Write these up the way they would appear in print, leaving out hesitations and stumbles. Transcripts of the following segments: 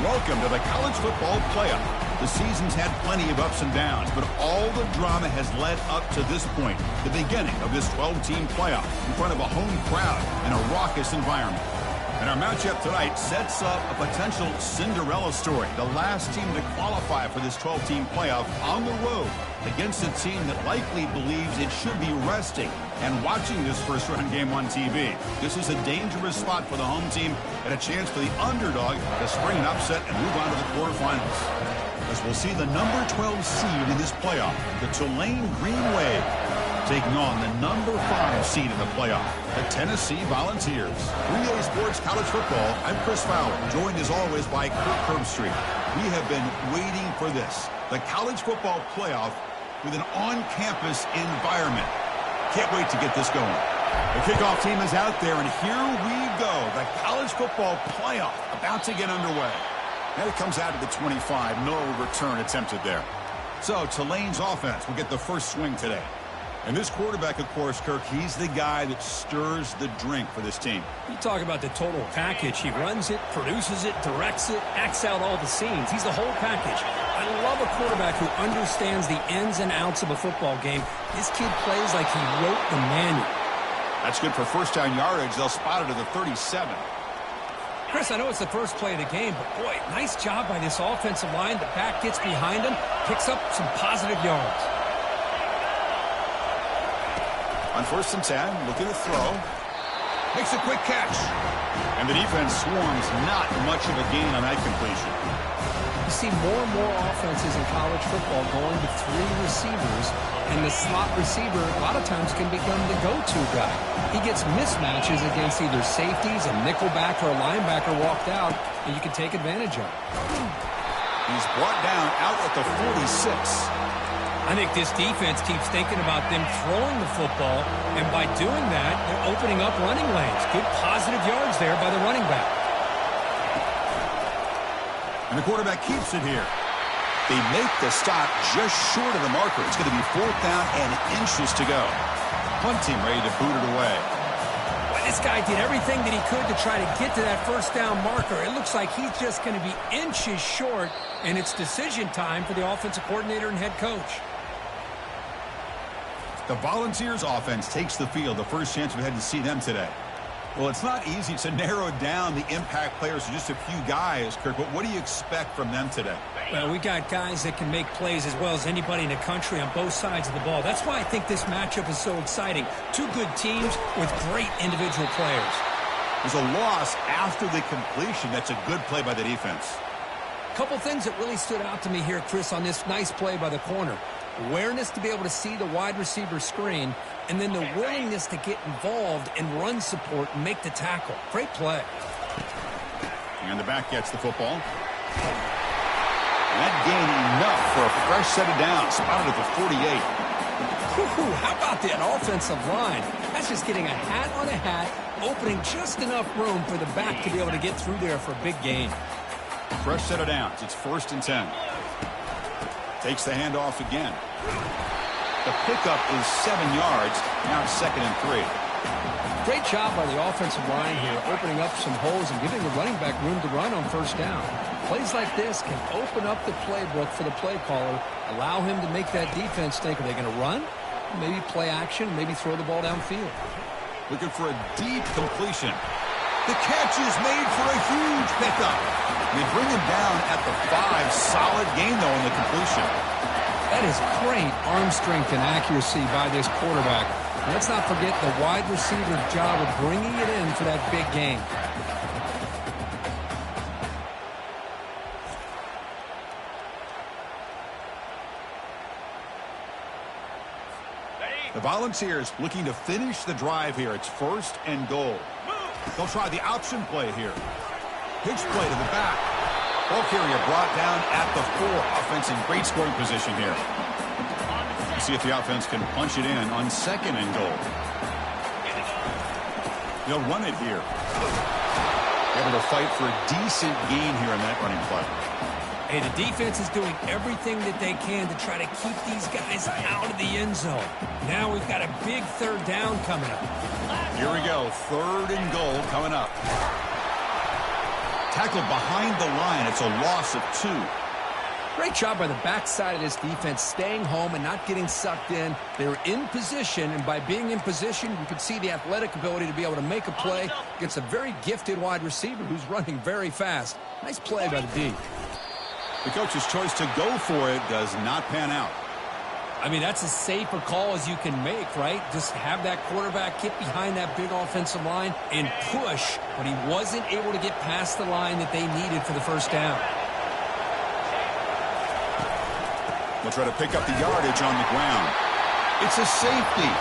Welcome to the college football playoff. The season's had plenty of ups and downs, but all the drama has led up to this point, the beginning of this 12-team playoff in front of a home crowd and a raucous environment. And our matchup tonight sets up a potential Cinderella story, the last team to qualify for this 12-team playoff on the road against a team that likely believes it should be resting and watching this first-round game on TV. This is a dangerous spot for the home team and a chance for the underdog to spring an upset and move on to the quarterfinals. As we'll see the number 12 seed in this playoff, the Tulane Green Wave, taking on the number 5 seed in the playoff, the Tennessee Volunteers. 3A Sports College Football, I'm Chris Fowler, joined as always by Kirk Herbstreit. We have been waiting for this, the college football playoff with an on-campus environment. Can't wait to get this going. The kickoff team is out there, and here we go. The college football playoff about to get underway. And it comes out of the 25. No return attempted there. So Tulane's offense will get the first swing today. And this quarterback, of course, Kirk, he's the guy that stirs the drink for this team. You talk about the total package. He runs it, produces it, directs it, acts out all the scenes. He's the whole package. I love a quarterback who understands the ins and outs of a football game. This kid plays like he wrote the manual. That's good for first down yardage. They'll spot it at the 37. Chris, I know it's the first play of the game, but boy, nice job by this offensive line. The back gets behind him, picks up some positive yards. On 1st and 10, looking to throw. Makes a quick catch. And the defense swarms, not much of a gain on that completion. You see more and more offenses in college football going to 3 receivers, and the slot receiver a lot of times can become the go-to guy. He gets mismatches against either safeties, a nickelback, or a linebacker walked out, and you can take advantage of it. He's brought down out at the 46. I think this defense keeps thinking about them throwing the football, and by doing that, they're opening up running lanes. Good positive yards there by the running back. And the quarterback keeps it here. They make the stop just short of the marker. It's going to be 4th down and inches to go. Punt team ready to boot it away. Well, this guy did everything that he could to try to get to that first down marker. It looks like he's just going to be inches short, and it's decision time for the offensive coordinator and head coach. The Volunteers offense takes the field. The first chance we had to see them today. Well, it's not easy to narrow down the impact players to just a few guys, Kirk, but what do you expect from them today? Well, we got guys that can make plays as well as anybody in the country on both sides of the ball. That's why I think this matchup is so exciting. 2 good teams with great individual players. There's a loss after the completion. That's a good play by the defense. A couple things that really stood out to me here, Chris, on this nice play by the corner. Awareness to be able to see the wide receiver screen, and then the willingness to get involved and run support and make the tackle. Great play. And the back gets the football. And that gained enough for a fresh set of downs. Spotted at the 48. How about that offensive line? That's just getting a hat on a hat, opening just enough room for the back to be able to get through there for a big gain. Fresh set of downs. It's 1st and 10. Takes the handoff again. The pickup is 7 yards. Now it's 2nd and 3. Great job by the offensive line here, opening up some holes and giving the running back room to run on 1st down. Plays like this can open up the playbook for the play caller, allow him to make that defense think, are they going to run? Maybe play action, maybe throw the ball downfield. Looking for a deep completion. The catch is made for a huge pickup. They bring him down at the 5. Solid gain, though, on the completion. That is great arm strength and accuracy by this quarterback. And let's not forget the wide receiver's job of bringing it in for that big gain. The Volunteers looking to finish the drive here. It's 1st and goal. They'll try the option play here. Pitch play to the back. Ball carrier brought down at the 4. Offense in great scoring position here. We'll see if the offense can punch it in on 2nd and goal. They'll run it here. Able to fight for a decent gain here in that running play. Hey, the defense is doing everything that they can to try to keep these guys out of the end zone. Now we've got a big 3rd down coming up. Here we go. 3rd and goal coming up. tackled behind the line. It's a loss of 2. Great job by the backside of this defense, staying home and not getting sucked in. They were in position, and by being in position, you could see the athletic ability to be able to make a play against a very gifted wide receiver who's running very fast. Nice play by the D. The coach's choice to go for it does not pan out. I mean, that's as safe a call as you can make, right? Just have that quarterback get behind that big offensive line and push, but he wasn't able to get past the line that they needed for the first down. They'll try to pick up the yardage on the ground. It's a safety.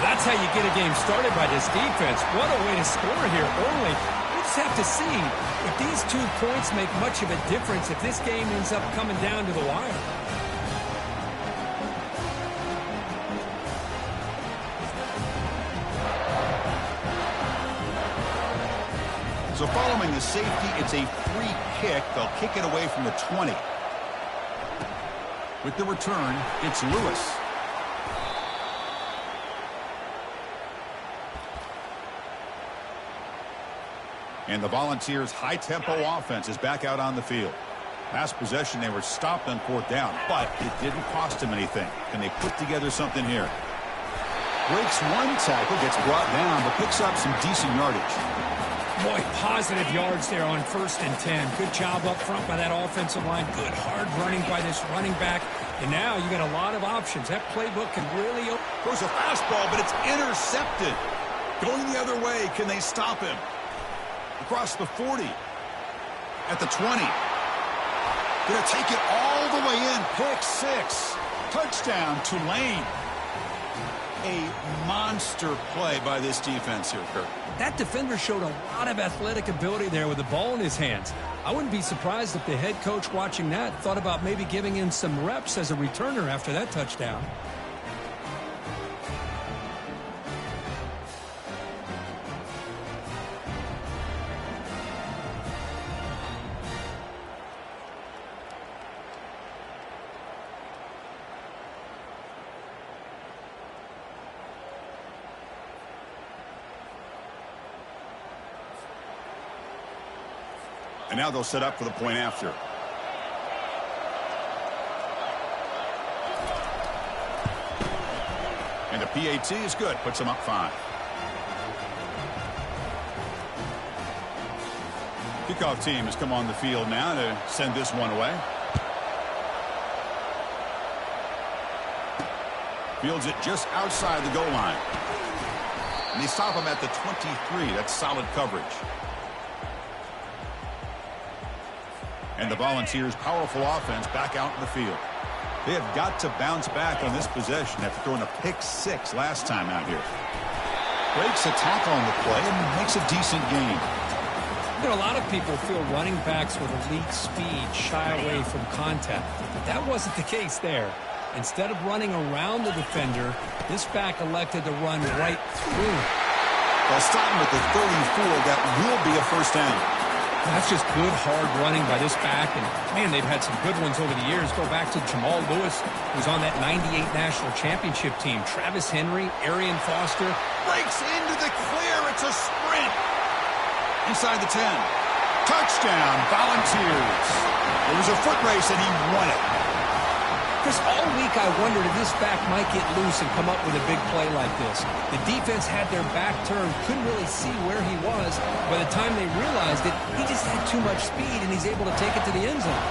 That's how you get a game started by this defense. What a way to score here early. We'll just have to see if these 2 points make much of a difference if this game ends up coming down to the wire. So following the safety, it's a free kick. They'll kick it away from the 20. With the return, it's Lewis. And the Volunteers' high-tempo offense is back out on the field. Last possession, they were stopped on 4th down, but it didn't cost them anything. Can they put together something here? Breaks one tackle, gets brought down, but picks up some decent yardage. Boy, positive yards there on 1st and 10. Good job up front by that offensive line. Good hard running by this running back. And now you got a lot of options. That playbook can really... Throws a fastball, but it's intercepted. Going the other way, can they stop him? Across the 40. At the 20. Gonna take it all the way in. Pick 6. Touchdown, Tulane. A monster play by this defense here, Kurt. That defender showed a lot of athletic ability there with the ball in his hands. I wouldn't be surprised if the head coach watching that thought about maybe giving him some reps as a returner after that touchdown. And now they'll set up for the point after. And the PAT is good. Puts them up 5. Kickoff team has come on the field now to send this one away. Fields it just outside the goal line. And they stop him at the 23. That's solid coverage. And the Volunteers' powerful offense back out in the field. They have got to bounce back on this possession after throwing a pick 6 last time out here. Breaks a tackle on the play and makes a decent gain. You know, a lot of people feel running backs with elite speed shy away from contact. But that wasn't the case there. Instead of running around the defender, this back elected to run right through. They'll stop him at the 34. That will be a first down. That's just good, hard running by this back. And, man, they've had some good ones over the years. Go back to Jamal Lewis, who's on that 98 National Championship team. Travis Henry, Arian Foster. Breaks into the clear. It's a sprint. Inside the 10. Touchdown, Volunteers. It was a foot race, and he won it. Chris, all week I wondered if this back might get loose and come up with a big play like this. The defense had their back turned, couldn't really see where he was. By the time they realized it, he just had too much speed, and he's able to take it to the end zone.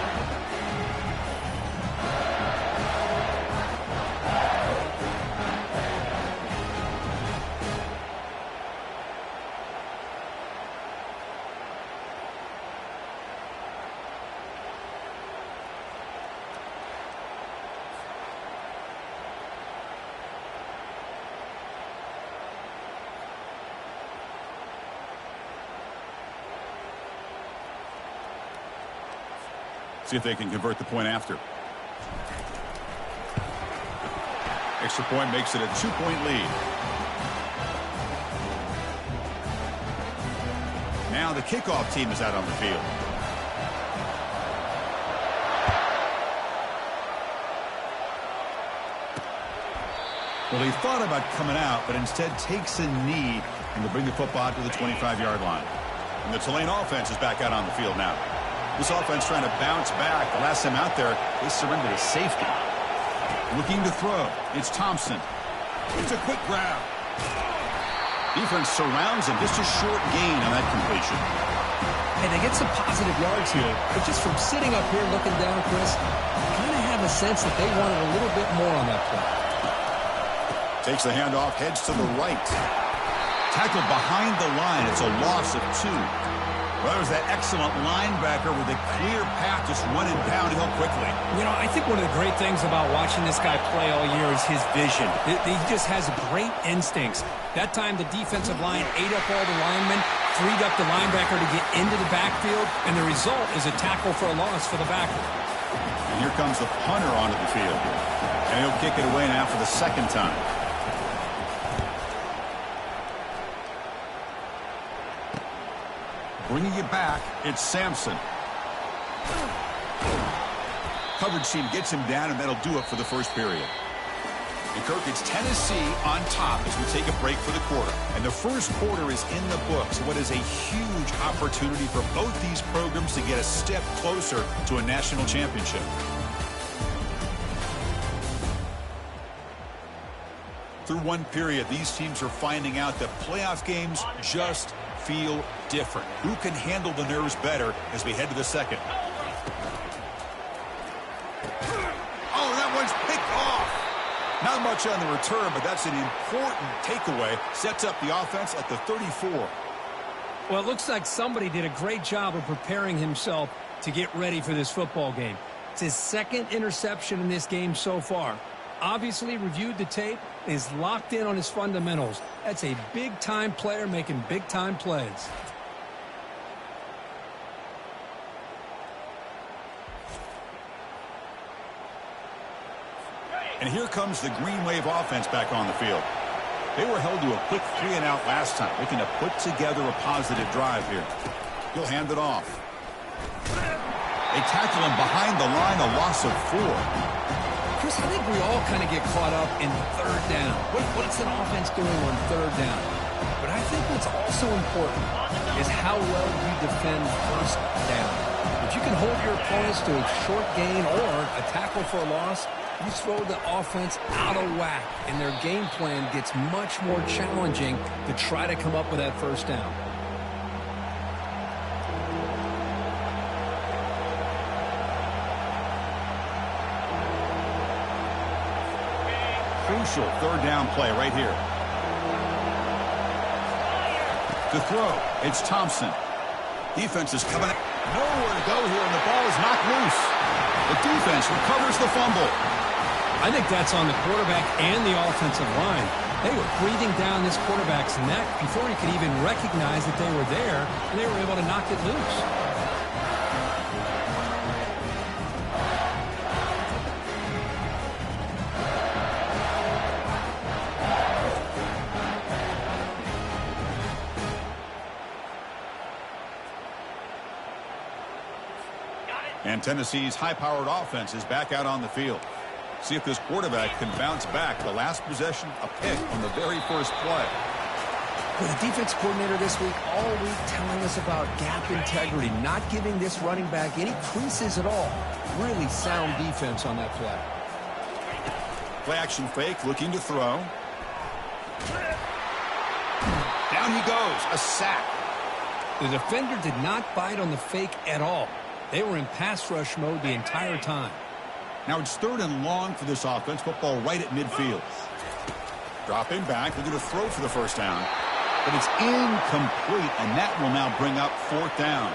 See if they can convert the point after. Extra point makes it a 2-point lead. Now the kickoff team is out on the field. Well, he thought about coming out, but instead takes a knee and will bring the football to the 25-yard line. And the Tulane offense is back out on the field now. This offense trying to bounce back. The last time out there, they surrendered a safety. Looking to throw. It's Thompson. It's a quick grab. Defense surrounds him. Just a short gain on that completion. Hey, they get some positive yards here, but just from sitting up here looking down, Chris, I kind of have a sense that they wanted a little bit more on that play. Takes the handoff, heads to the right. Tackled behind the line. It's a loss of 2. Well, there's that excellent linebacker with a clear path just running downhill quickly. You know, I think one of the great things about watching this guy play all year is his vision. He just has great instincts. That time the defensive line ate up all the linemen, freed up the linebacker to get into the backfield, and the result is a tackle for a loss for the backer. And here comes the punter onto the field. And he'll kick it away now for the second time. Bringing it back, it's Sampson. Coverage team gets him down, and that'll do it for the first period. And Kirk, it's Tennessee on top as we take a break for the quarter. And the first quarter is in the books. What is a huge opportunity for both these programs to get a step closer to a national championship. Through one period, these teams are finding out that playoff games just feel different. Who can handle the nerves better as we head to the second? Oh, that one's picked off. Not much on the return, but that's an important takeaway. Sets up the offense at the 34. Well, it looks like somebody did a great job of preparing himself to get ready for this football game. It's his second interception in this game so far. Obviously reviewed the tape, is locked in on his fundamentals. That's a big-time player making big-time plays. And here comes the Green Wave offense back on the field. They were held to a quick 3-and-out last time, looking to put together a positive drive here. He'll hand it off. They tackle him behind the line, a loss of 4. Chris, I think we all kind of get caught up in third down. What's an offense doing on third down? But I think what's also important is how well you defend first down. If you can hold your opponents to a short gain or a tackle for a loss, you throw the offense out of whack, and their game plan gets much more challenging to try to come up with that first down. Crucial third down play right here. To throw, it's Thompson. Defense is coming. Nowhere to go here, and the ball is knocked loose. The defense recovers the fumble. I think that's on the quarterback and the offensive line. They were breathing down this quarterback's neck before he could even recognize that they were there, and they were able to knock it loose. And Tennessee's high-powered offense is back out on the field. See if this quarterback can bounce back. The last possession, a pick on the very first play. Well, the defense coordinator this week, all week telling us about gap integrity, not giving this running back any creases at all. Really sound defense on that play. Play action fake, looking to throw. Down he goes, a sack. The defender did not bite on the fake at all. They were in pass rush mode the entire time. Now it's 3rd and long for this offense. Football right at midfield. Dropping back. They're going to throw for the first down. But it's incomplete, and that will now bring up 4th down.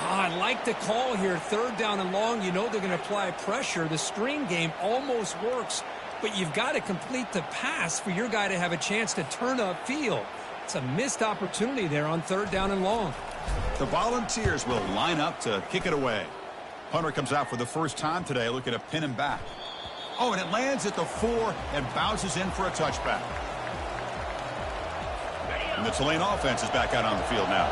I like the call here. 3rd down and long. You know they're going to apply pressure. The screen game almost works, but you've got to complete the pass for your guy to have a chance to turn upfield. It's a missed opportunity there on 3rd down and long. The Volunteers will line up to kick it away. Punter comes out for the first time today, looking to pin him back. Oh, and it lands at the 4 and bounces in for a touchback. And the Tulane offense is back out on the field now.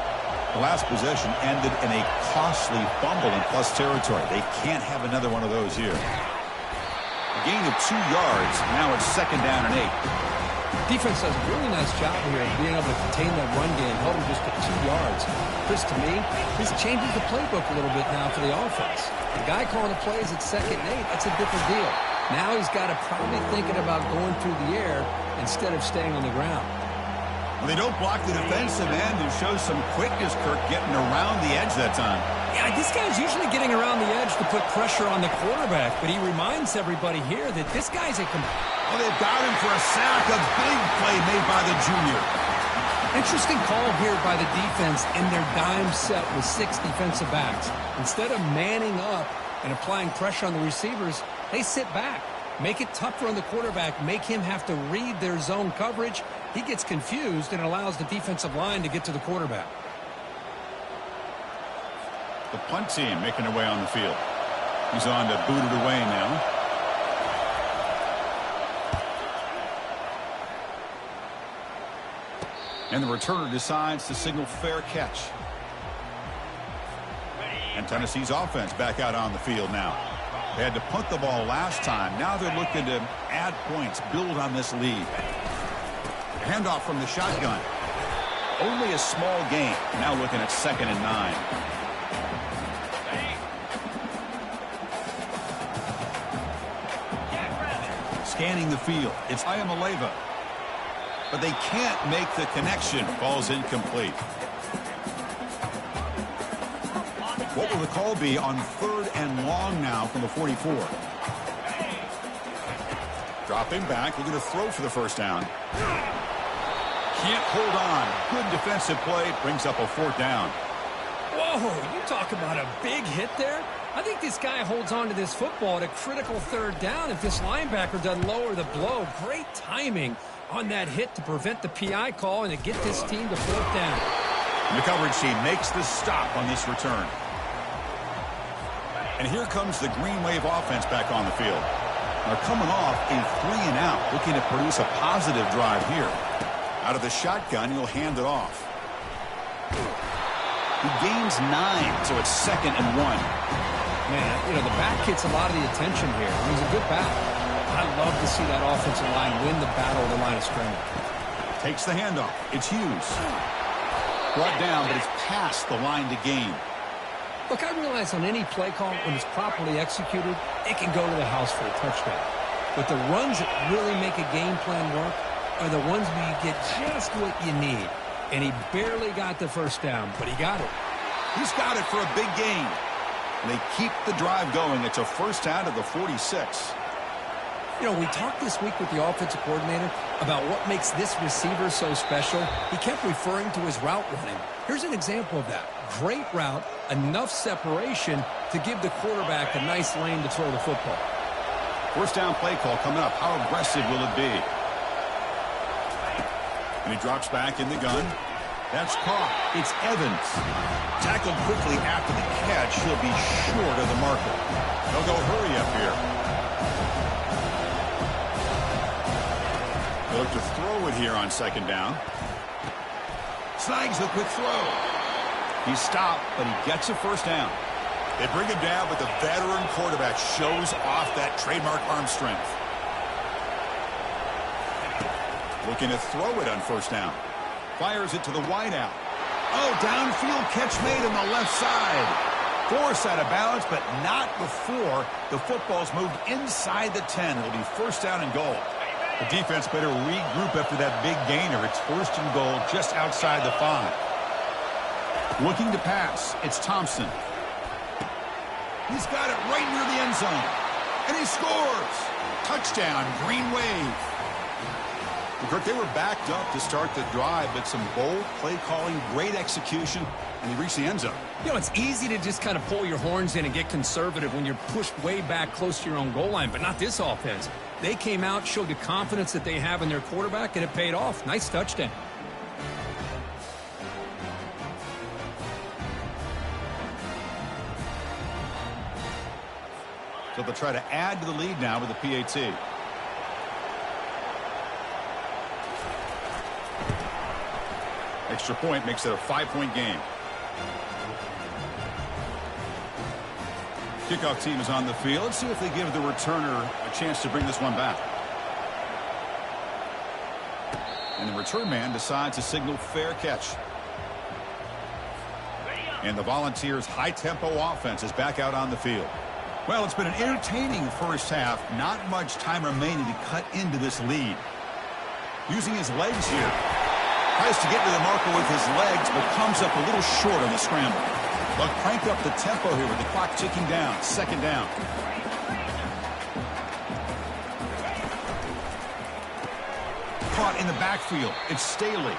The last possession ended in a costly fumble in plus territory. They can't have another one of those here. A gain of 2 yards. Now it's 2nd down and 8. Defense does a really nice job here of being able to contain that run game, held him just to 2 yards. Chris, to me, this changes the playbook a little bit now for the offense. The guy calling the plays at 2nd and 8, that's a different deal. Now he's got to probably thinking about going through the air instead of staying on the ground. Well, they don't block the defensive end, who shows some quickness, Kirk, getting around the edge that time. Yeah, this guy's usually getting around the edge to put pressure on the quarterback, but he reminds everybody here that this guy's a... Oh, they've got him for a sack. A big play made by the junior. Interesting call here by the defense in their dime set with 6 defensive backs. Instead of manning up and applying pressure on the receivers, they sit back. Make it tougher on the quarterback. Make him have to read their zone coverage. He gets confused and allows the defensive line to get to the quarterback. The punt team making their way on the field. He's on to boot it away now. And the returner decides to signal fair catch. And Tennessee's offense back out on the field now. They had to punt the ball last time. Now they're looking to add points, build on this lead. Handoff from the shotgun. Only a small gain. Now looking at 2nd and 9. Scanning the field. It's Ayamaleva. But they can't make the connection. Ball's incomplete. What will the call be on 3rd and long now from the 44? Dropping back, looking to throw for the first down. Can't hold on. Good defensive play. Brings up a 4th down. Whoa, you talk about a big hit there. I think this guy holds on to this football at a critical 3rd down if this linebacker doesn't lower the blow. Great timing on that hit to prevent the PI call and to get this team to 4th down. And the coverage team makes the stop on this return. And here comes the Green Wave offense back on the field. They're coming off a 3-and-out, looking to produce a positive drive here. Out of the shotgun, he'll hand it off. He gains 9, so it's 2nd and 1. Man, you know, the back gets a lot of the attention here. He's a good back. I love to see that offensive line win the battle of the line of scrimmage. Takes the handoff. It's Hughes. Brought down, but it's past the line to gain. Look, I realize on any play call, when it's properly executed, it can go to the house for a touchdown. But the runs that really make a game plan work are the ones where you get just what you need. And he barely got the first down, but he got it. He's got it for a big gain. And they keep the drive going. It's a first down to the 46. You know, we talked this week with the offensive coordinator about what makes this receiver so special. He kept referring to his route running. Here's an example of that. Great route, enough separation to give the quarterback a nice lane to throw the football. First down play call coming up. How aggressive will it be? And he drops back in the gun. That's caught. It's Evans. Tackled quickly after the catch. He'll be short of the marker. They'll go hurry up here. They look to throw it here on 2nd down. Snags the quick throw. He's stopped, but he gets a first down. They bring him down, but the veteran quarterback shows off that trademark arm strength. Looking to throw it on first down. Fires it to the wideout. Oh, downfield catch made on the left side. Force out of bounds, but not before the football's moved inside the 10. It'll be first down and goal. The defense better regroup after that big gainer. It's 1st and goal just outside the 5. Looking to pass. It's Thompson. He's got it right near the end zone. And he scores. Touchdown, Green Wave. Well, Kirk, they were backed up to start the drive, but some bold play calling, great execution, and he reached the end zone. You know, it's easy to just kind of pull your horns in and get conservative when you're pushed way back close to your own goal line, but not this offense. They came out, showed the confidence that they have in their quarterback, and it paid off. Nice touchdown. So they'll try to add to the lead now with the PAT. Extra point makes it a 5-point game. Kickoff team is on the field. Let's see if they give the returner a chance to bring this one back. And the return man decides to signal fair catch. And the Volunteers' high-tempo offense is back out on the field. Well, it's been an entertaining first half. Not much time remaining to cut into this lead. Using his legs here. Tries to get to the marker with his legs, but comes up a little short on the scramble. They'll crank up the tempo here with the clock ticking down. Second down. Caught in the backfield. It's Staley.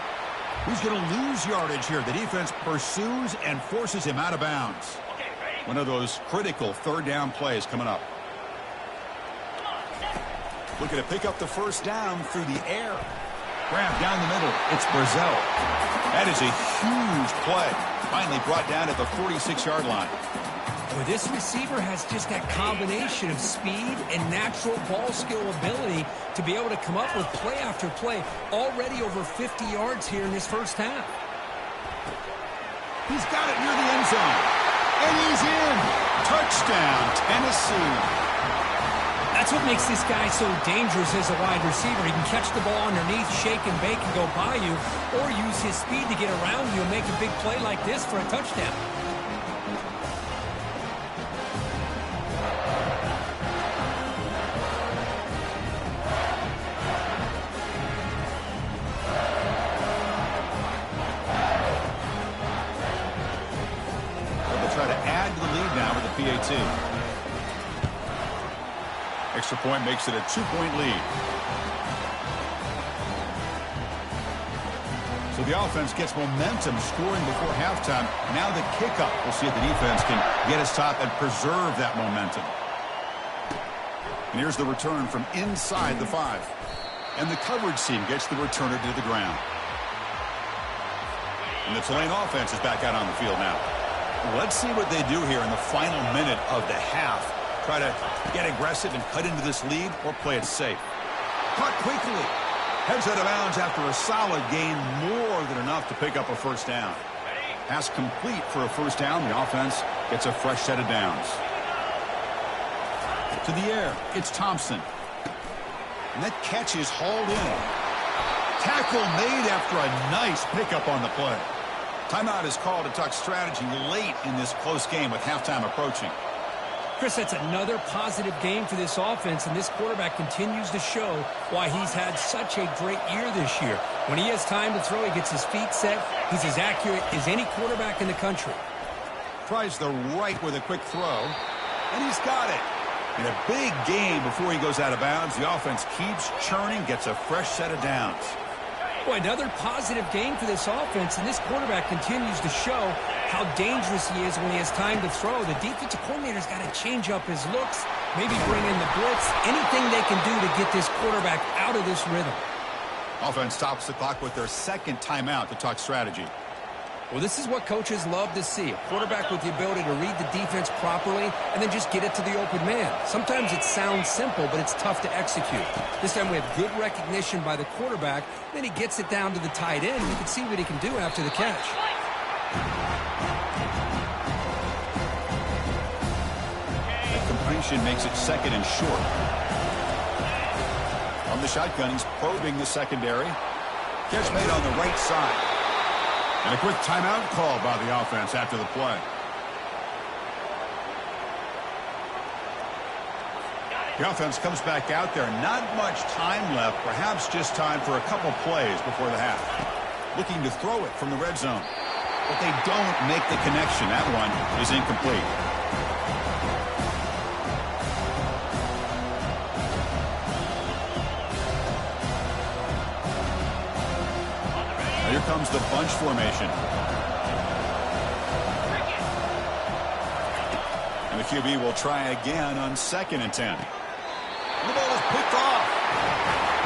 He's going to lose yardage here. The defense pursues and forces him out of bounds. One of those critical third down plays coming up. Looking to pick up the first down through the air. Grab down the middle. It's Brazel. That is a huge play. Finally brought down at the 46-yard line. Well, this receiver has just that combination of speed and natural ball skill ability to be able to come up with play after play. Already over 50 yards here in this first half. He's got it near the end zone. And he's in. Touchdown, Tennessee. That's what makes this guy so dangerous as a wide receiver. He can catch the ball underneath, shake and bake and go by you, or use his speed to get around you and make a big play like this for a touchdown. They'll try to add to the lead now with the PAT. Extra point makes it a 2-point lead. So the offense gets momentum scoring before halftime. Now the kickoff. We'll see if the defense can get a stop and preserve that momentum. And here's the return from inside the 5. And the coverage team gets the returner to the ground. And the Tulane offense is back out on the field now. Let's see what they do here in the final minute of the half. Try to get aggressive and cut into this lead, or play it safe. Caught quickly. Heads out of bounds after a solid gain, more than enough to pick up a first down. Pass complete for a first down. The offense gets a fresh set of downs. To the air, it's Thompson. And that catch is hauled in. Tackle made after a nice pickup on the play. Timeout is called to talk strategy late in this close game with halftime approaching. Chris, that's another positive game for this offense, and this quarterback continues to show why he's had such a great year this year. When he has time to throw, he gets his feet set. He's as accurate as any quarterback in the country. Tries the right with a quick throw, and he's got it. In a big game before he goes out of bounds, the offense keeps churning, gets a fresh set of downs. Boy, another positive game for this offense, and this quarterback continues to show how dangerous he is when he has time to throw. The defensive coordinator's got to change up his looks, maybe bring in the blitz, anything they can do to get this quarterback out of this rhythm. Offense stops the clock with their second timeout to talk strategy. Well, this is what coaches love to see. A quarterback with the ability to read the defense properly and then just get it to the open man. Sometimes it sounds simple, but it's tough to execute. This time we have good recognition by the quarterback. Then he gets it down to the tight end. You can see what he can do after the catch. The completion makes it second and short. On the shotgun, he's probing the secondary. Catch made on the right side. And a quick timeout call by the offense after the play. The offense comes back out there. Not much time left. Perhaps just time for a couple plays before the half. Looking to throw it from the red zone. But they don't make the connection. That one is incomplete. Here comes the bunch formation. And the QB will try again on 2nd and 10. And the ball is picked off.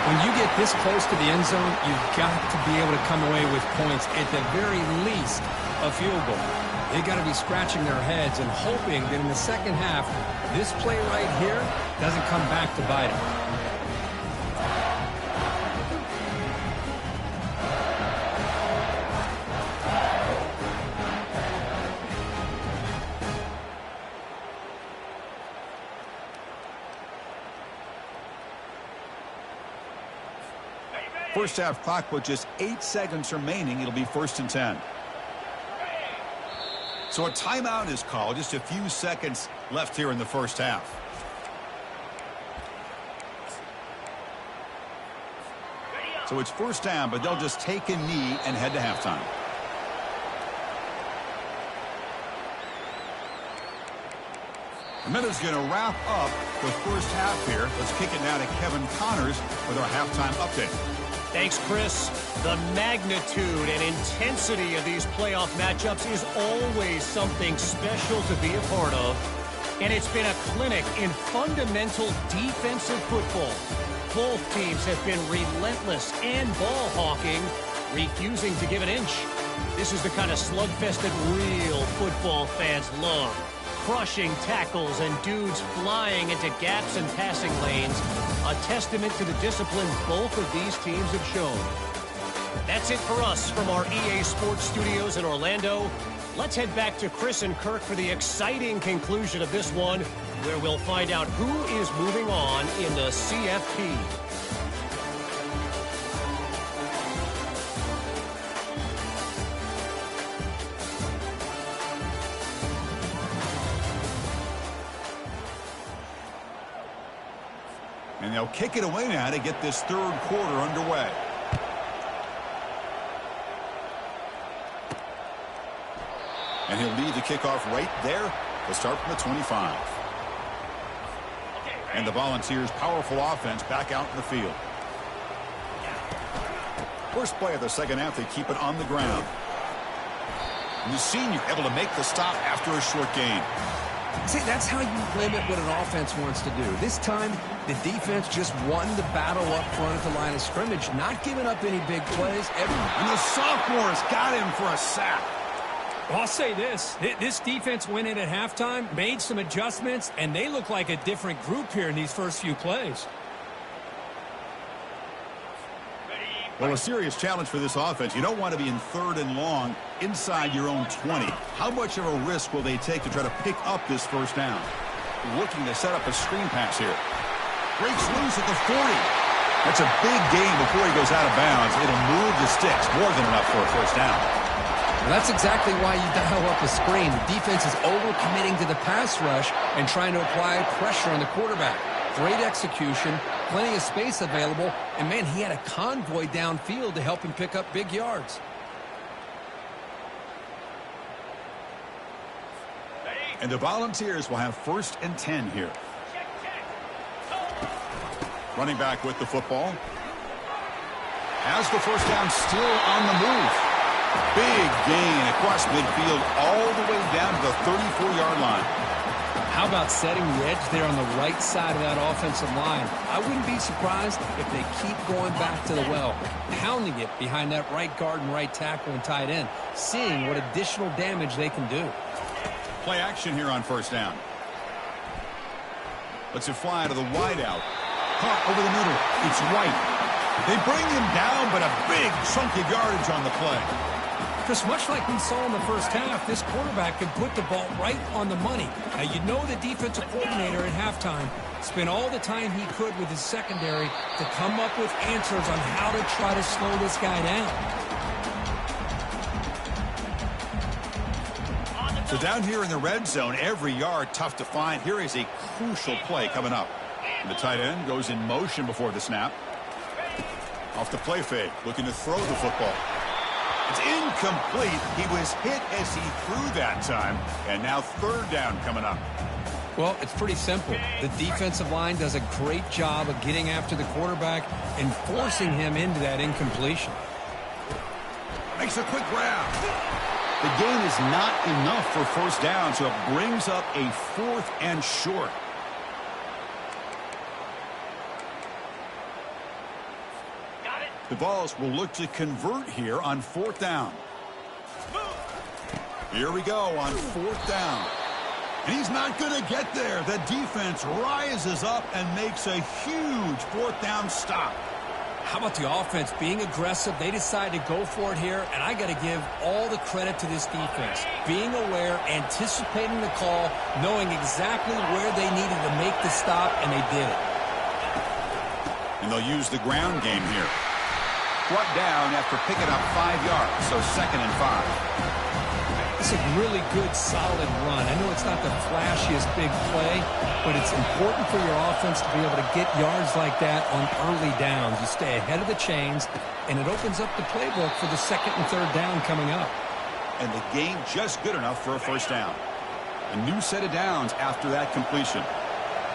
When you get this close to the end zone, you've got to be able to come away with points, at the very least a field goal. They've got to be scratching their heads and hoping that in the second half, this play right here doesn't come back to bite them. First half clock with just 8 seconds remaining. It'll be 1st and 10. So a timeout is called. Just a few seconds left here in the first half. So it's 1st down, but they'll just take a knee and head to halftime. The minute's going to wrap up the first half here. Let's kick it now to Kevin Connors with our halftime update. Thanks, Chris. The magnitude and intensity of these playoff matchups is always something special to be a part of. And it's been a clinic in fundamental defensive football. Both teams have been relentless and ball hawking, refusing to give an inch. This is the kind of slugfest that real football fans love. Crushing tackles and dudes flying into gaps and passing lanes. A testament to the discipline both of these teams have shown. That's it for us from our EA Sports Studios in Orlando. Let's head back to Chris and Kirk for the exciting conclusion of this one, where we'll find out who is moving on in the CFP. And they'll kick it away now to get this third quarter underway. And he'll lead the kickoff right there to start from the 25. And the Volunteers' powerful offense back out in the field. First play of the second half, they keep it on the ground. And the senior able to make the stop after a short gain. See, that's how you limit what an offense wants to do. This time, the defense just won the battle up front at the line of scrimmage, not giving up any big plays. And the sophomores got him for a sack. Well, I'll say this. This defense went in at halftime, made some adjustments, and they look like a different group here in these first few plays. Well, a serious challenge for this offense. You don't want to be in 3rd and long inside your own 20. How much of a risk will they take to try to pick up this first down? Looking to set up a screen pass here. Breaks loose at the 40. That's a big gain before he goes out of bounds. It'll move the sticks. More than enough for a first down. Well, that's exactly why you dial up a screen. The defense is overcommitting to the pass rush and trying to apply pressure on the quarterback. Great execution, plenty of space available, and, man, he had a convoy downfield to help him pick up big yards. And the Volunteers will have 1st and 10 here. Running back with the football. Has the first down, still on the move. Big gain across midfield all the way down to the 34-yard line. How about setting the edge there on the right side of that offensive line? I wouldn't be surprised if they keep going back to the well, pounding it behind that right guard and right tackle and tight end, seeing what additional damage they can do. Play action here on 1st down. Lets it fly to the wideout. Caught over the middle. It's White. They bring him down, but a big chunk of yardage on the play. Because much like we saw in the first half, this quarterback can put the ball right on the money. Now, you know the defensive coordinator at halftime spent all the time he could with his secondary to come up with answers on how to try to slow this guy down. So down here in the red zone, every yard tough to find. Here is a crucial play coming up. And the tight end goes in motion before the snap. Off the play fake, looking to throw the football. It's incomplete. He was hit as he threw that time. And now 3rd down coming up. Well, it's pretty simple. The defensive line does a great job of getting after the quarterback and forcing him into that incompletion. Makes a quick grab. The gain is not enough for 1st down, so it brings up a 4th and short. The Vols will look to convert here on 4th down. Here we go on 4th down. And he's not going to get there. The defense rises up and makes a huge 4th down stop. How about the offense being aggressive? They decide to go for it here, and I got to give all the credit to this defense. Being aware, anticipating the call, knowing exactly where they needed to make the stop, and they did it. And they'll use the ground game here. brought down after picking up 5 yards, so 2nd and 5. It's a really good, solid run. I know it's not the flashiest big play, but it's important for your offense to be able to get yards like that on early downs. You stay ahead of the chains, and it opens up the playbook for the 2nd and 3rd down coming up. And the gain just good enough for a first down. A new set of downs after that completion.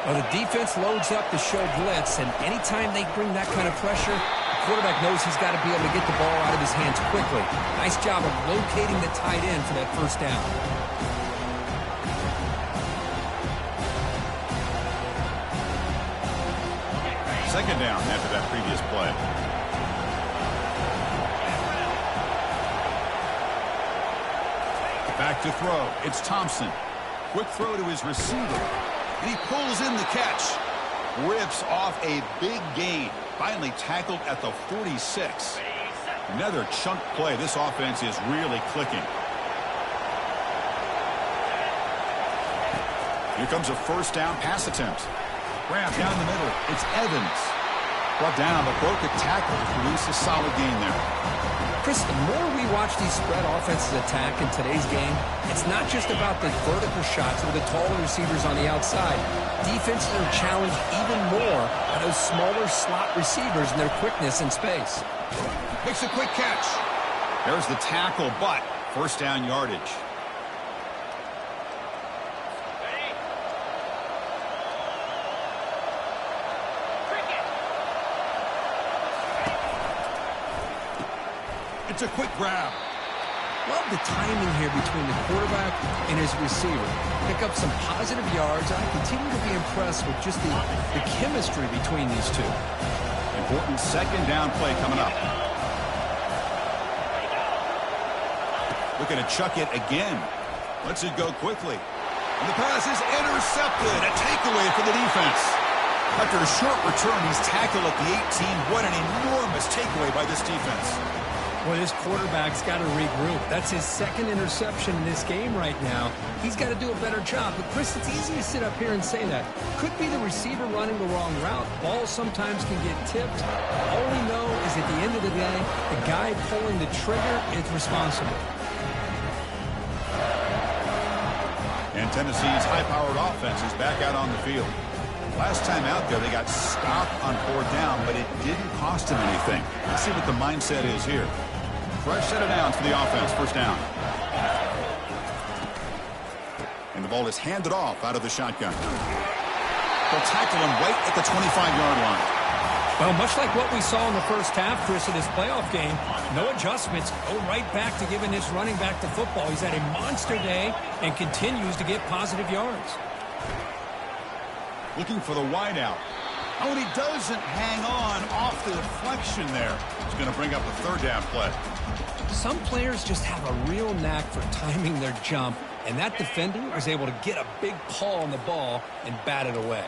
Well, the defense loads up to show blitz, and anytime they bring that kind of pressure, the quarterback knows he's got to be able to get the ball out of his hands quickly. Nice job of locating the tight end for that first down. Second down after that previous play. Back to throw. It's Thompson. Quick throw to his receiver. And he pulls in the catch. Rips off a big gain. Finally tackled at the 46. Another chunk play. This offense is really clicking. Here comes a first down pass attempt. Grab down the middle. It's Evans. Brought down, but broke a tackle to produce a solid gain there. Chris, the more we watch these spread offenses attack in today's game, it's not just about the vertical shots or the taller receivers on the outside. Defenses are challenged even more by those smaller slot receivers and their quickness in space. Makes a quick catch. There's the tackle, but first down yardage. It's a quick grab. Love the timing here between the quarterback and his receiver. Pick up some positive yards. I continue to be impressed with just the chemistry between these two. Important second down play coming up. Looking to chuck it again. Lets it go quickly. And the pass is intercepted. A takeaway for the defense. After a short return, he's tackled at the 18. What an enormous takeaway by this defense. Well, this quarterback's got to regroup. That's his 2nd interception in this game right now. He's got to do a better job. But, Chris, it's easy to sit up here and say that. Could be the receiver running the wrong route. Balls sometimes can get tipped. All we know is at the end of the day, the guy pulling the trigger is responsible. And Tennessee's high-powered offense is back out on the field. Last time out there, they got stopped on 4th down, but it didn't cost them anything. Let's see what the mindset is here. Fresh set of downs for the offense. First down. And the ball is handed off out of the shotgun. They'll tackle him right at the 25-yard line. Well, much like what we saw in the first half, Chris, of this playoff game, no adjustments. Go right back to giving this running back the football. He's had a monster day and continues to get positive yards. Looking for the wideout. Oh, and he doesn't hang on off the deflection there. He's going to bring up a 3rd down play. Some players just have a real knack for timing their jump, and that defender was able to get a big pull on the ball and bat it away.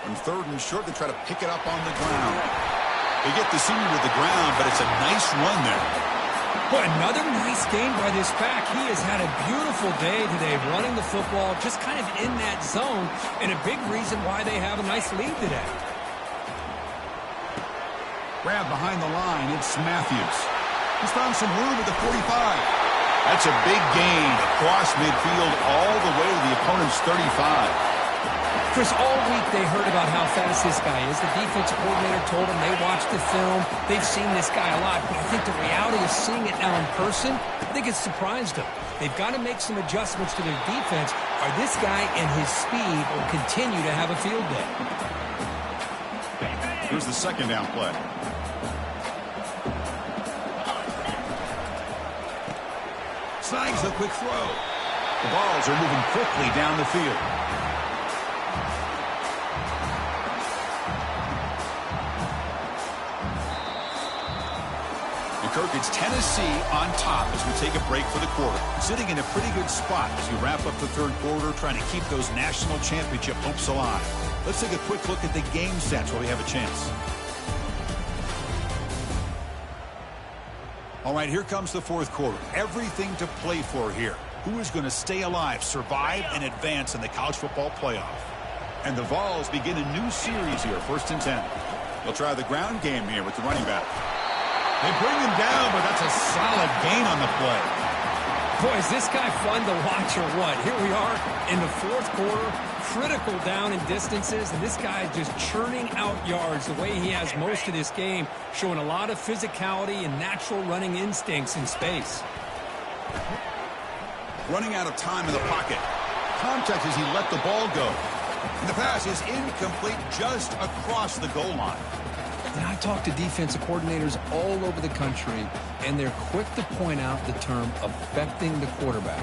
On 3rd and short, they try to pick it up on the ground. They get the senior to the ground, but it's a nice run there. Boy, another nice game by this back. He has had a beautiful day today running the football, just kind of in that zone, and a big reason why they have a nice lead today. Grab behind the line. It's Matthews. He's found some room at the 45. That's a big gain across midfield all the way to the opponent's 35. Chris, all week they heard about how fast this guy is. The defensive coordinator told them they watched the film. They've seen this guy a lot. But I think the reality of seeing it now in person, I think it's surprised them. They've got to make some adjustments to their defense, or this guy and his speed will continue to have a field day. Here's the 2nd down play. Snags a quick throw. The balls are moving quickly down the field. Kirk, it's Tennessee on top as we take a break for the quarter. Sitting in a pretty good spot as we wrap up the 3rd quarter, trying to keep those national championship hopes alive. Let's take a quick look at the game stats while we have a chance. All right, here comes the 4th quarter. Everything to play for here. Who is going to stay alive, survive, and advance in the college football playoff? And the Vols begin a new series here, 1st and 10. They'll try the ground game here with the running back. They bring him down, but that's a solid gain on the play. Boy, is this guy fun to watch or what? Here we are in the fourth quarter, critical down in distances, and this guy is just churning out yards the way he has most of this game, showing a lot of physicality and natural running instincts in space. Running out of time in the pocket. Contact as he let the ball go. And the pass is incomplete just across the goal line. And I talk to defensive coordinators all over the country, and they're quick to point out the term affecting the quarterback.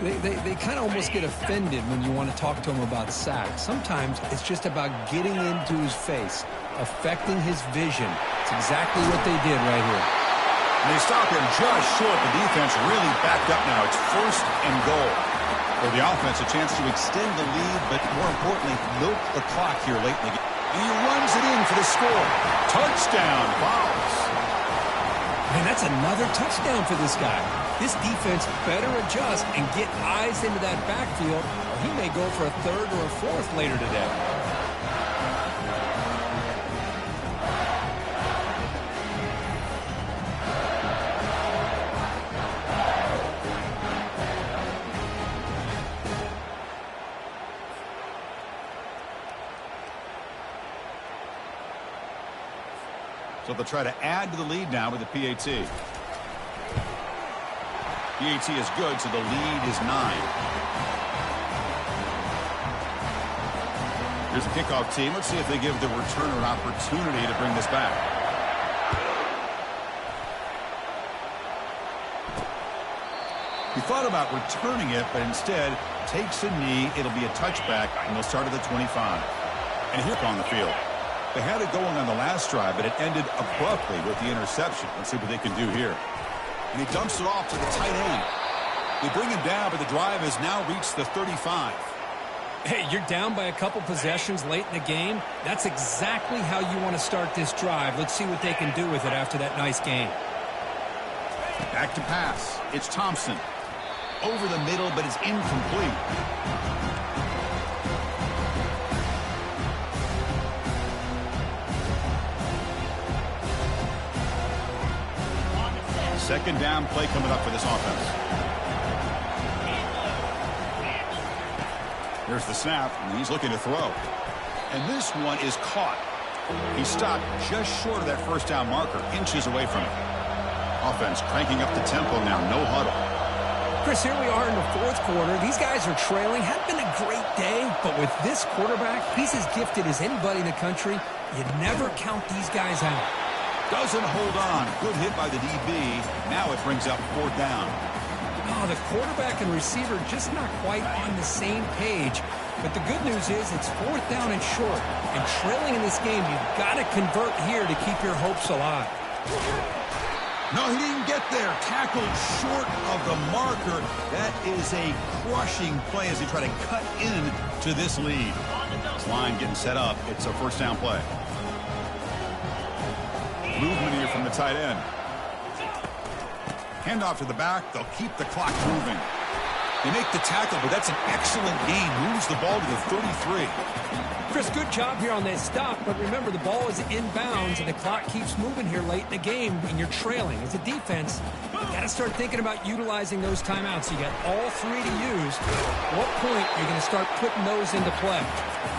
They kind of almost get offended when you want to talk to them about sacks. Sometimes it's just about getting into his face, affecting his vision. It's exactly what they did right here. And they stop him just short. The defense really backed up now. It's 1st and goal. For the offense, a chance to extend the lead, but more importantly, milk the clock here late in the game. And he runs it in for the score. Touchdown, Vols. Man, that's another touchdown for this guy. This defense better adjust and get eyes into that backfield, or he may go for a 3rd or a 4th later today. So they'll try to add to the lead now with the PAT. PAT is good, so the lead is 9. Here's the kickoff team. Let's see if they give the returner an opportunity to bring this back. He thought about returning it, but instead takes a knee. It'll be a touchback, and they'll start at the 25. And here on the field. They had it going on the last drive, but it ended abruptly with the interception. Let's see what they can do here. And he dumps it off to the tight end. They bring him down, but the drive has now reached the 35. Hey, you're down by a couple possessions late in the game. That's exactly how you want to start this drive. Let's see what they can do with it after that nice game. Back to pass. It's Thompson. Over the middle, but it's incomplete. Second down play coming up for this offense. Here's the snap, and he's looking to throw. And this one is caught. He stopped just short of that first down marker, inches away from it. Offense cranking up the tempo now, no huddle. Chris, here we are in the fourth quarter. These guys are trailing. Hadn't been a great day, but with this quarterback, he's as gifted as anybody in the country. You never count these guys out. Doesn't hold on. Good hit by the DB. Now it brings up 4th down. Oh, the quarterback and receiver just not quite on the same page. But the good news is it's 4th down and short. And trailing in this game, you've got to convert here to keep your hopes alive. No, he didn't get there. Tackled short of the marker. That is a crushing play as they try to cut in to this lead. This line getting set up. It's a 1st down play. Movement here from the tight end. Handoff to the back. They'll keep the clock moving. They make the tackle, but that's an excellent gain. Moves the ball to the 33. Chris, good job here on that stop, but remember the ball is inbounds and the clock keeps moving here late in the game and you're trailing. As a defense, you got to start thinking about utilizing those timeouts. You got all 3 to use. At what point are you going to start putting those into play?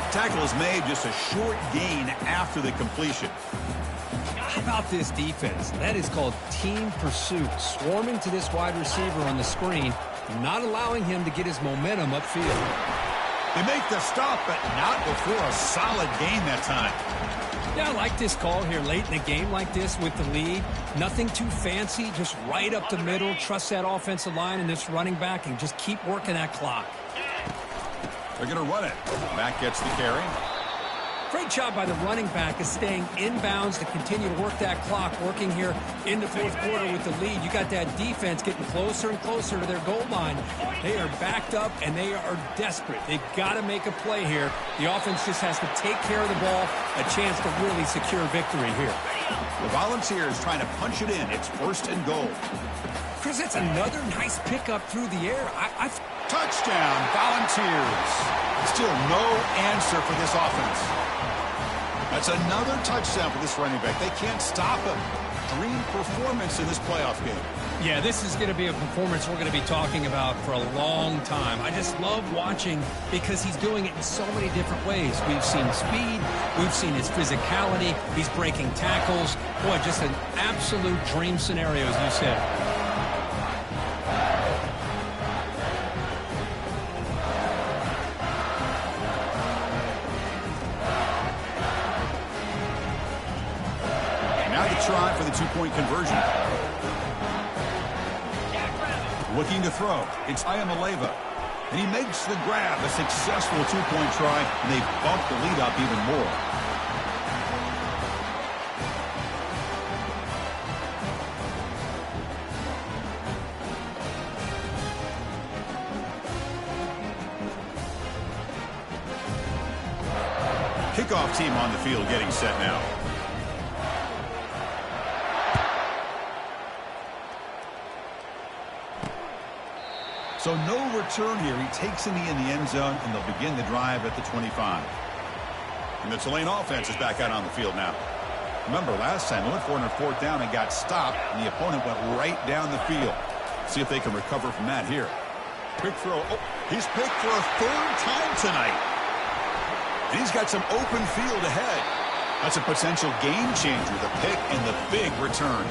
Tackle is made, just a short gain after the completion. How about this defense? That is called team pursuit. Swarming to this wide receiver on the screen, not allowing him to get his momentum upfield. They make the stop, but not before a solid gain that time. Yeah, I like this call here late in the game like this with the lead. Nothing too fancy, just right up the middle. Trust that offensive line and this running back and just keep working that clock. They're going to run it. Back gets the carry. Great job by the running back is staying inbounds to continue to work that clock, working here in the fourth quarter with the lead. You got that defense getting closer and closer to their goal line. They are backed up, and they are desperate. They've got to make a play here. The offense just has to take care of the ball, a chance to really secure victory here. The Volunteers trying to punch it in. It's 1st and goal. Chris, that's another nice pickup through the air. Touchdown, Volunteers. Still no answer for this offense. A That's another touchdown for this running back. They can't stop him. Dream performance in this playoff game. Yeah, this is going to be a performance we're going to be talking about for a long time. I just love watching because he's doing it in so many different ways. We've seen speed. We've seen his physicality. He's breaking tackles. Boy, just an absolute dream scenario, as you said. Try for the two-point conversion. Looking to throw. It's Ayamaleva. And he makes the grab. A successful two-point try, and they bump the lead up even more. Kickoff team on the field getting set now. So no return here. He takes in the end zone, and they'll begin the drive at the 25. And the Tulane offense is back out on the field now. Remember, last time they went for it on fourth down and got stopped, and the opponent went right down the field. See if they can recover from that here. Quick throw. Oh, he's picked for a third time tonight. And he's got some open field ahead. That's a potential game changer, the pick and the big return.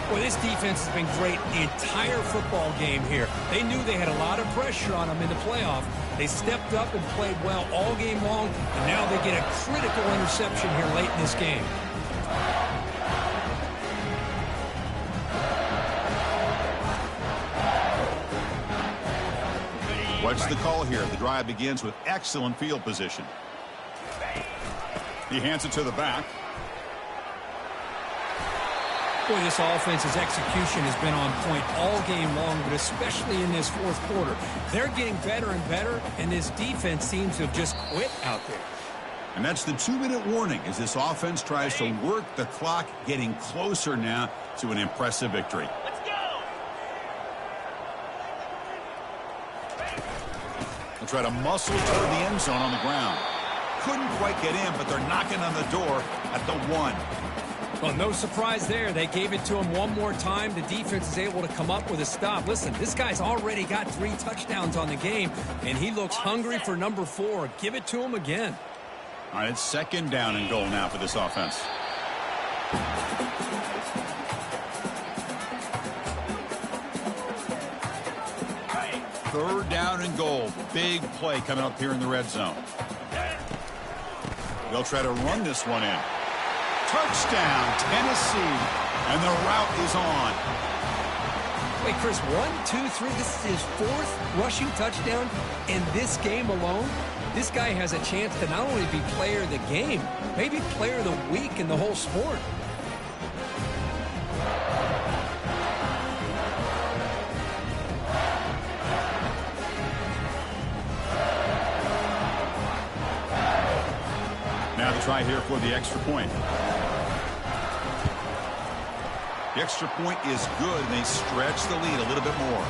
Well, this defense has been great the entire football game here. They knew they had a lot of pressure on them in the playoff. They stepped up and played well all game long, and now they get a critical interception here late in this game. What's the call here? The drive begins with excellent field position. He hands it to the back. Boy, this offense's execution has been on point all game long, but especially in this fourth quarter. They're getting better and better, and this defense seems to have just quit out there. And that's the 2-minute warning as this offense tries to work the clock, getting closer now to an impressive victory. Let's go! They'll try to muscle toward the end zone on the ground. Couldn't quite get in, but they're knocking on the door at the 1. Well, no surprise there. They gave it to him one more time. The defense is able to come up with a stop. Listen, this guy's already got 3 touchdowns on the game, and he looks hungry for number 4. Give it to him again. All right, it's second down and goal now for this offense. Third down and goal. Big play coming up here in the red zone. They'll try to run this one in. Touchdown, Tennessee. And the route is on. Wait, Chris, 1, 2, 3. This is his 4th rushing touchdown in this game alone. This guy has a chance to not only be player of the game, maybe player of the week in the whole sport. Now the try here for the extra point. The extra point is good, and they stretch the lead a little bit more.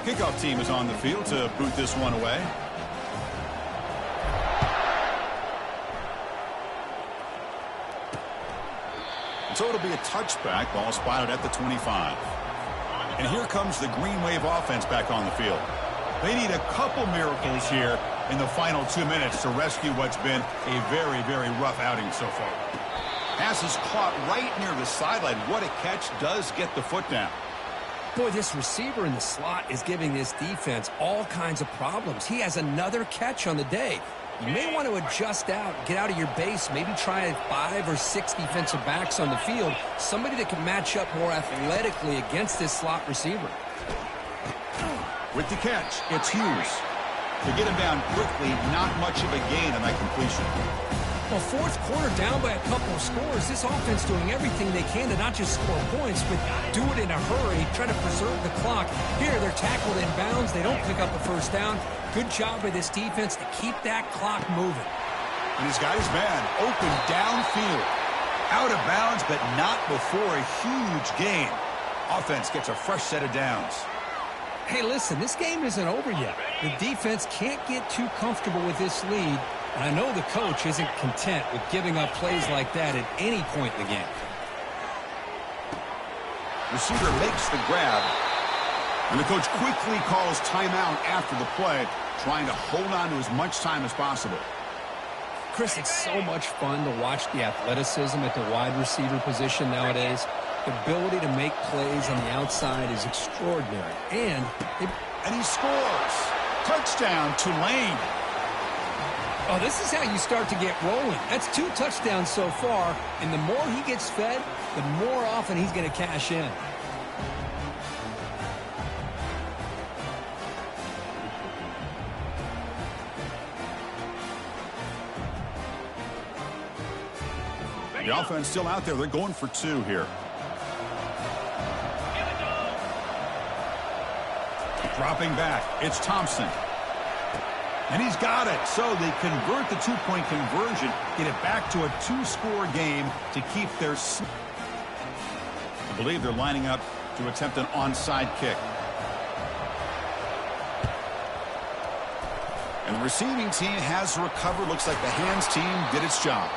Kickoff team is on the field to boot this one away. So it'll be a touchback. Ball spotted at the 25. And here comes the Green Wave offense back on the field. They need a couple miracles here in the final 2 minutes to rescue what's been a very, very rough outing so far. Pass is caught right near the sideline. What a catch. Does get the foot down. Boy, this receiver in the slot is giving this defense all kinds of problems. He has another catch on the day. You may want to adjust out, get out of your base, maybe try 5 or 6 defensive backs on the field, somebody that can match up more athletically against this slot receiver. With the catch, it's Hughes. To get him down quickly, not much of a gain on that completion. Well, fourth quarter down by a couple of scores. This offense doing everything they can to not just score points, but do it in a hurry, try to preserve the clock. Here, they're tackled in bounds. They don't pick up a first down. Good job by this defense to keep that clock moving. And he's got his man open downfield. Out of bounds, but not before a huge gain. Offense gets a fresh set of downs. Hey, listen, this game isn't over yet. The defense can't get too comfortable with this lead, and I know the coach isn't content with giving up plays like that at any point in the game. Receiver makes the grab, and the coach quickly calls timeout after the play, trying to hold on to as much time as possible. Chris, it's so much fun to watch the athleticism at the wide receiver position nowadays. The ability to make plays on the outside is extraordinary. And he scores. Touchdown, Tulane. Oh, this is how you start to get rolling. That's 2 touchdowns so far, and the more he gets fed, the more often he's going to cash in. The offense still out there. They're going for 2 here. Dropping back, it's Thompson. And he's got it. So they convert the 2-point conversion, get it back to a 2-score game to keep their... I believe they're lining up to attempt an onside kick. And the receiving team has recovered. Looks like the hands team did its job.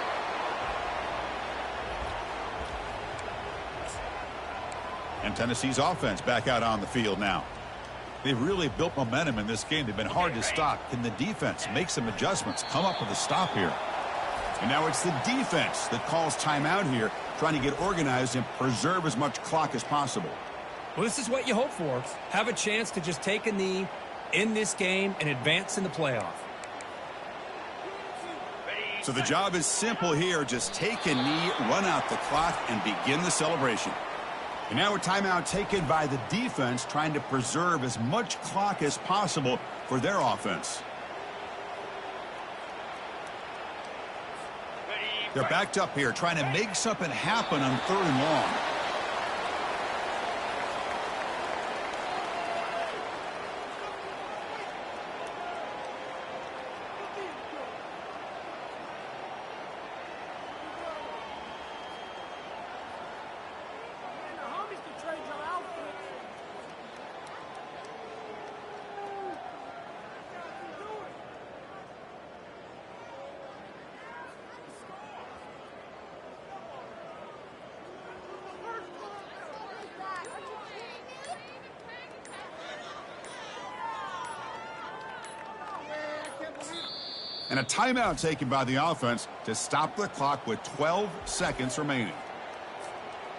And Tennessee's offense back out on the field now. They've really built momentum in this game. They've been hard to stop. Can the defense make some adjustments, come up with a stop here? And now it's the defense that calls timeout here, trying to get organized and preserve as much clock as possible. Well, this is what you hope for. Have a chance to just take a knee in this game and advance in the playoff. So the job is simple here. Just take a knee, run out the clock, and begin the celebration. And now a timeout taken by the defense, trying to preserve as much clock as possible for their offense. They're backed up here, trying to make something happen on 3rd and long. And a timeout taken by the offense to stop the clock with 12 seconds remaining.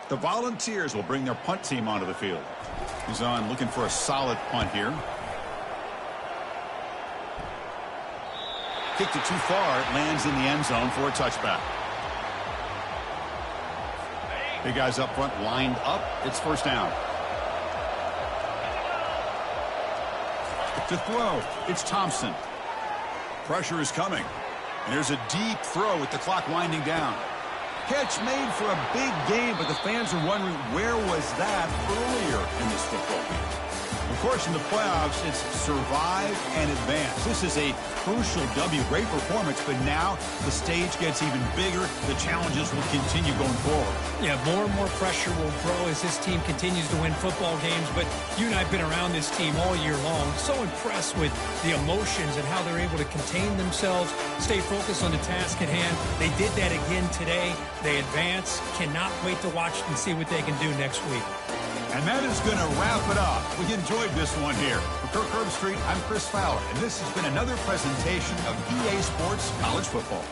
The Volunteers will bring their punt team onto the field. He's on looking for a solid punt here. Kicked it too far. It lands in the end zone for a touchback. Big guys up front lined up. It's 1st down. To throw, it's Thompson. Pressure is coming. And there's a deep throw with the clock winding down. Catch made for a big game, but the fans are wondering, where was that earlier in this football game? Of course, in the playoffs, it's survive and advance. This is a crucial W. Great performance, but now the stage gets even bigger. The challenges will continue going forward. Yeah, more and more pressure will grow as this team continues to win football games, but you and I have been around this team all year long. So impressed with the emotions and how they're able to contain themselves, stay focused on the task at hand. They did that again today. They advance. Cannot wait to watch and see what they can do next week. And that is going to wrap it up. We enjoyed this one here. For Kirk Herbstreit, I'm Chris Fowler, and this has been another presentation of EA Sports College Football.